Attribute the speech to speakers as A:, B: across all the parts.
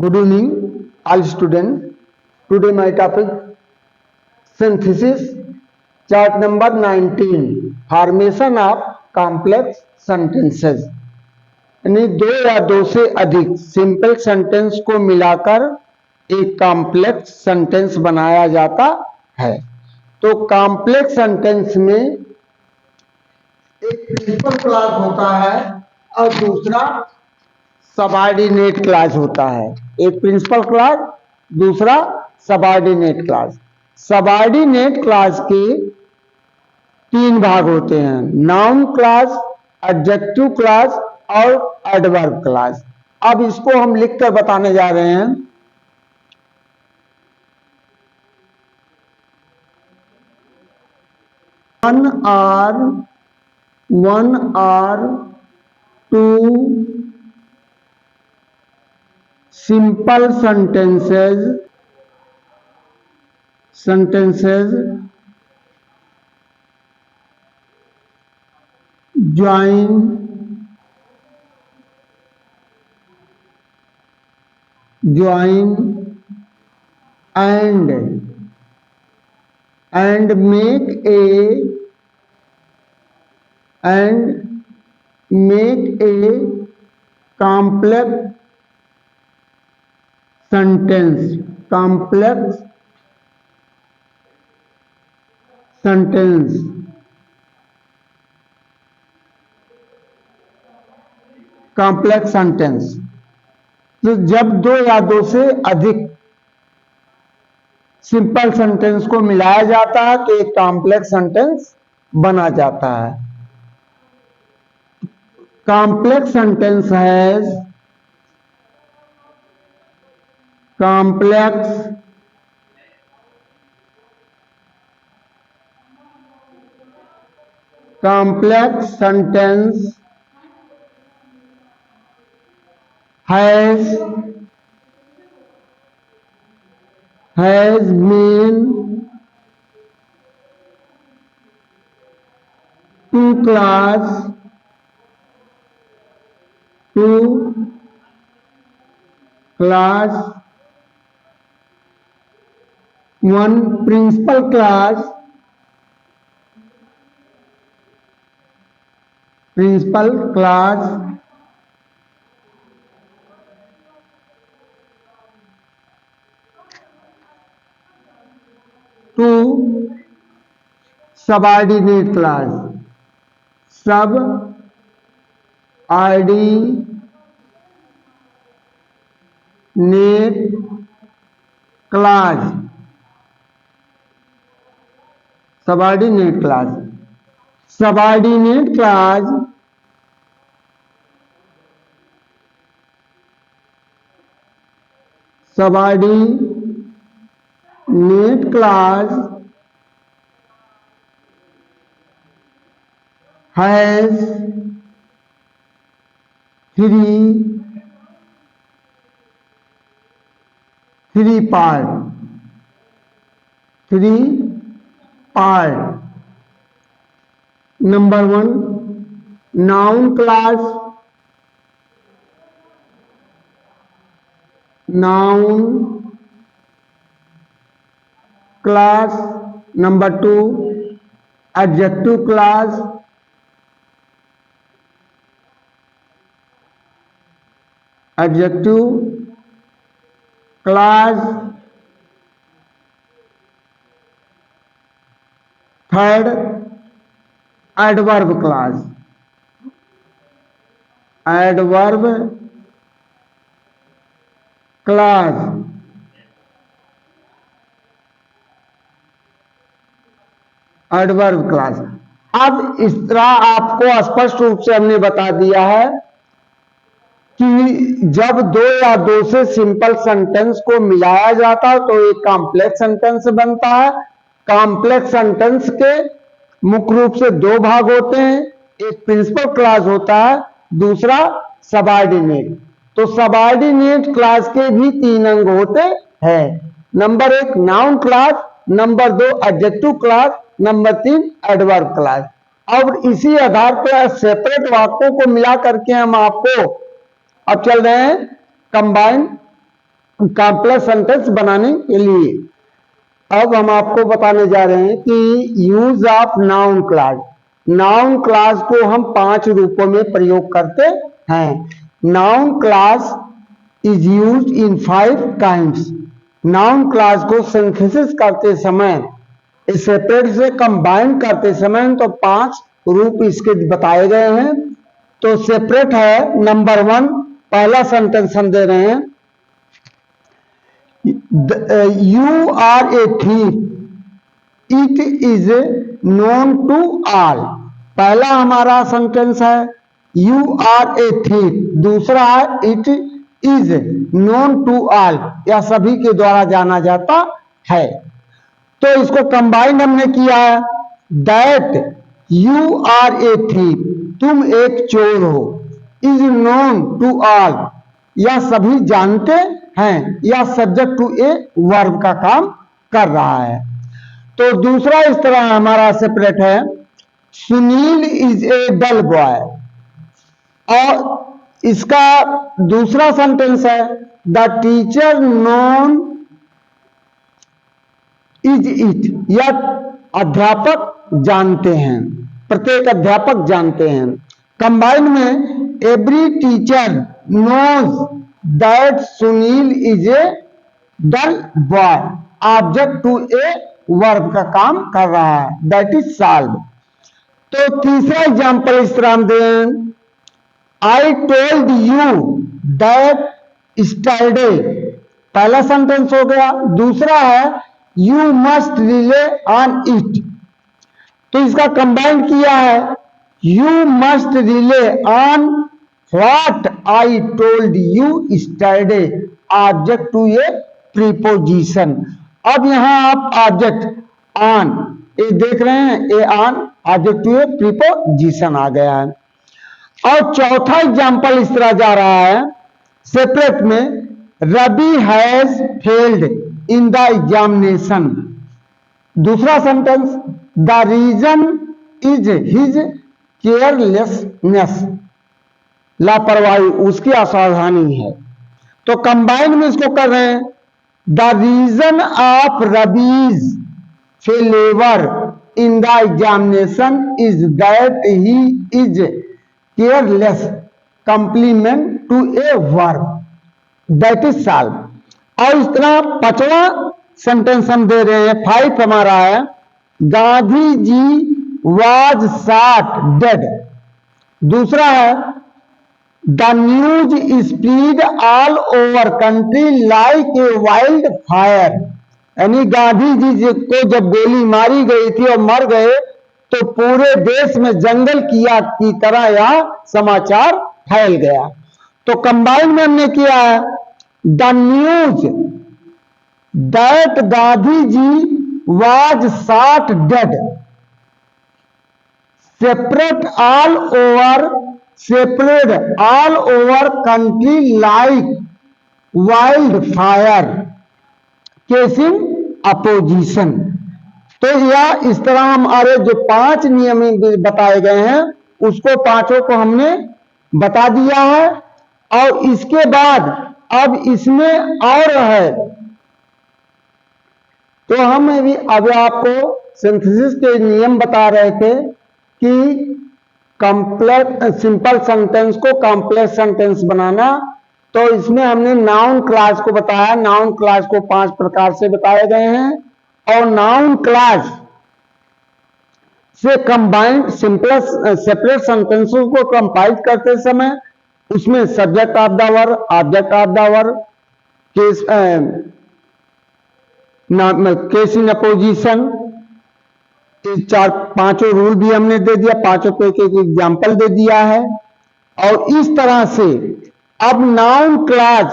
A: Good evening, all students. Today my topic synthesis, chart number 19, formation of complex sentences. यानी दो या दो से अधिक सिंपल सेंटेंस को मिलाकर एक कॉम्प्लेक्स सेंटेंस बनाया जाता है। तो कॉम्प्लेक्स सेंटेंस में एक प्रिंसिपल क्लॉज होता है और दूसरा सबऑर्डिनेट क्लॉज होता है। एक प्रिंसिपल क्लॉज, दूसरा सबऑर्डिनेट क्लॉज। सबऑर्डिनेट क्लॉज के तीन भाग होते हैं, नाउन क्लॉज, एडजेक्टिव क्लॉज और एडवर्ब क्लॉज। अब इसको हम लिखकर बताने जा रहे हैं। One or two simple sentences join and make a complex sentence, complex sentence। तो जब दो या दो से अधिक सिंपल सेंटेंस को मिलाया जाता है तो एक कॉम्प्लेक्स सेंटेंस बना जाता है। Complex sentence has complex sentence has been two class one principal class two subordinate class, subordinate class has three part। Number one, noun class, number two, adjective class, third, adverb class, अब इस तरह आपको स्पष्ट रूप से हमने बता दिया है कि जब दो या दो से सिंपल सेंटेंस को मिलाया जाता है तो एक कॉम्प्लेक्स सेंटेंस बनता है। कॉम्प्लेक्स सेंटेंस के मुख्य रूप से दो भाग होते हैं, एक प्रिंसिपल क्लॉज होता है, दूसरा सबऑर्डिनेट। तो सबऑर्डिनेट क्लॉज के भी तीन अंग होते हैं, नंबर एक नाउन क्लॉज, नंबर दो एडजेक्टिव क्लॉज, नंबर तीन एडवर्ब क्लॉज। और इसी आधार पर सेपरेट वाक्यों को मिला करके हम आपको अब चल रहे हैं कंबाइन कॉम्प्लेक्स सेंटेंस बनाने के लिए। अब हम आपको बताने जा रहे हैं कि use of noun clause. Noun clause को हम 5 रूपों में प्रयोग करते हैं। Noun clause is used in 5 kinds. Noun clause को सिंथेसिस करते समय, सेपरेट से कंबाइन करते समय तो 5 रूप इसके बताए गए हैं। तो सेपरेट है नंबर 1, पहला सेंटेंस हम दे रहे हैं, you are a thief, it is known to all. पहला हमारा सेंटेंस है यू आर ए थीफ, दूसरा है it is known to all, यह सभी के द्वारा जाना जाता है। तो इसको कंबाइंड हमने किया है, that you are a thief, तुम एक चोर हो, इज नोन टू ऑल, यह सभी जानते हैं, यह सब्जेक्ट टू ए वर्ब का काम कर रहा है। तो दूसरा इस तरह हमारा सेपरेट है, Sunil is a dull boy, और इसका दूसरा सेंटेंस है the teacher known is it, यह अध्यापक जानते हैं, प्रत्येक अध्यापक जानते हैं। कंबाइन में every teacher knows that Sunil is a dull boy, object to a verb का काम कर रहा है, दैट इज सॉल्व। तो तीसरा एग्जांपल इस तरह हम दें, I told you that yesterday, पहला सेंटेंस हो गया। दूसरा है you must rely on it, तो इसका कंबाइन किया है, you must rely on what I told you yesterday, object to a preposition. अब यहां आप ऑब्जेक्ट ऑन, ये देख रहे हैं, a on object to a preposition आ गया है। और चौथा एग्जांपल इस तरह जा रहा है सेपरेट में, Ravi has failed in the examination. दूसरा sentence, the reason is his carelessness, लापरवाही, उसकी असावधानी है। तो कंबाइन में इसको कर रहे हैं, the reason of Ravi's failure in the examination is that he is careless, complement to a verb, that is solve. और इस तरह पांचवा सेंटेंस हम दे रहे हैं, 5 हमारा है, Gandhi ji was shot dead. दूसरा है the news spread all over country like a wild fire, यानी गांधी जी को जब गोली मारी गई थी और मर गए तो पूरे देश में जंगल की आग की तरह यह समाचार फैल गया। तो कंबाइन में हमने किया है, the news that Gandhi ji was shot dead spread all over country like wild fire causing opposition. तो यह इस तरह हमारे जो 5 नियम बताए गए हैं उसको पांचों को हमने बता दिया है। और इसके बाद अब इसमें और है, तो हम भी अब आपको सिंथेसिस के नियम बता रहे थे कि कॉम्प्लेक्स सिंपल सेंटेंस को कॉम्प्लेक्स सेंटेंस बनाना। तो इसमें हमने नाउन क्लॉज को बताया, नाउन क्लॉज को 5 प्रकार से बताए गए हैं। और नाउन क्लॉज से कंबाइंड सेपरेट सेंटेंसेस को कंपाइल करते समय उसमें subject of the verb, object of the verb, case in opposition, 4-5 rule भी हमने दे दिया, 5 को एक एग्जाम्पल दे दिया है। और इस तरह से अब नाउन क्लॉज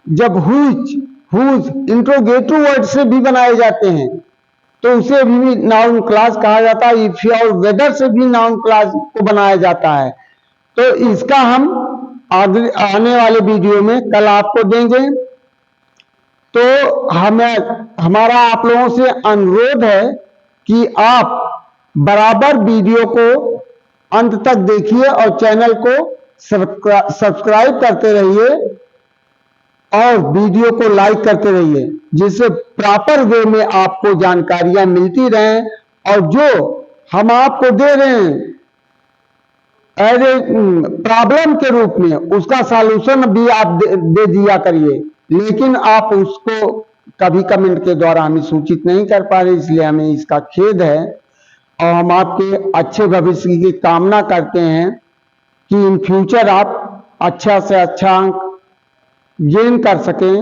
A: जब हुज इंट्रोगेटिव वर्ड से भी बनाए जाते हैं तो उसे भी नाउन क्लॉज कहा जाता है। इफ और वेदर से भी नाउन क्लॉज को बनाया जाता है। तो इसका हम आने वाले वीडियो में कल आपको देंगे। तो हमारा आप लोगों से अनुरोध है कि आप बराबर वीडियो को अंत तक देखिए और चैनल को सब्सक्राइब करते रहिए। और वीडियो को लाइक करते रहिए, जिससे प्रॉपर वे में आपको जानकारियां मिलती रहें और जो हम आपको दे रहे हैं एज ए प्रॉब्लम के रूप में उसका सॉल्यूशन भी आप दे दिया करिए, लेकिन आप उसको कभी कमेंट के द्वारा हमें सूचित नहीं कर पा रहे, इसलिए हमें इसका खेद है। और हम आपके अच्छे भविष्य की कामना करते हैं कि इन फ्यूचर आप अच्छा से अच्छा अंक गेन कर सकें।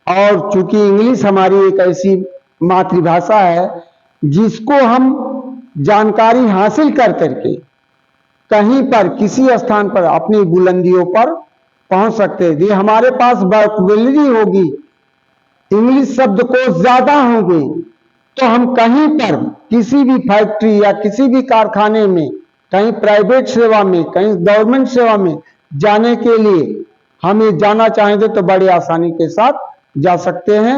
A: और चूंकि इंग्लिश हमारी एक ऐसी मातृभाषा है जिसको हम जानकारी हासिल कर करके कहीं पर किसी स्थान पर अपनी बुलंदियों पर पहुंच सकते हैं। ये हमारे पास वोकैबुलरी होगी, इंग्लिश शब्दकोश ज्यादा होंगे, तो हम कहीं पर किसी भी फैक्ट्री या किसी भी कारखाने में, कहीं प्राइवेट सेवा में, कहीं गवर्नमेंट सेवा में जाने के लिए हम ये जाना चाहेंगे तो बड़ी आसानी के साथ जा सकते हैं,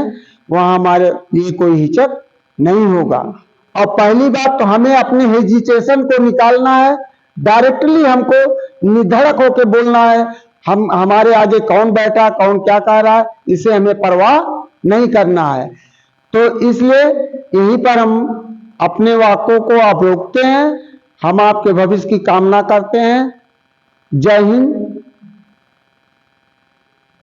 A: वहां हमारे लिए कोई हिचक नहीं होगा। और पहली बात तो हमें अपने हेजिटेशन को निकालना है, डायरेक्टली हमको निधड़क होकर बोलना है। हम हमारे आगे कौन बैठा, कौन क्या कह रहा है, इसे हमें परवाह नहीं करना है। तो इसलिए यहीं पर हम अपने वाक्यों को आप रोकते हैं। हम आपके भविष्य की कामना करते हैं। जय हिंद,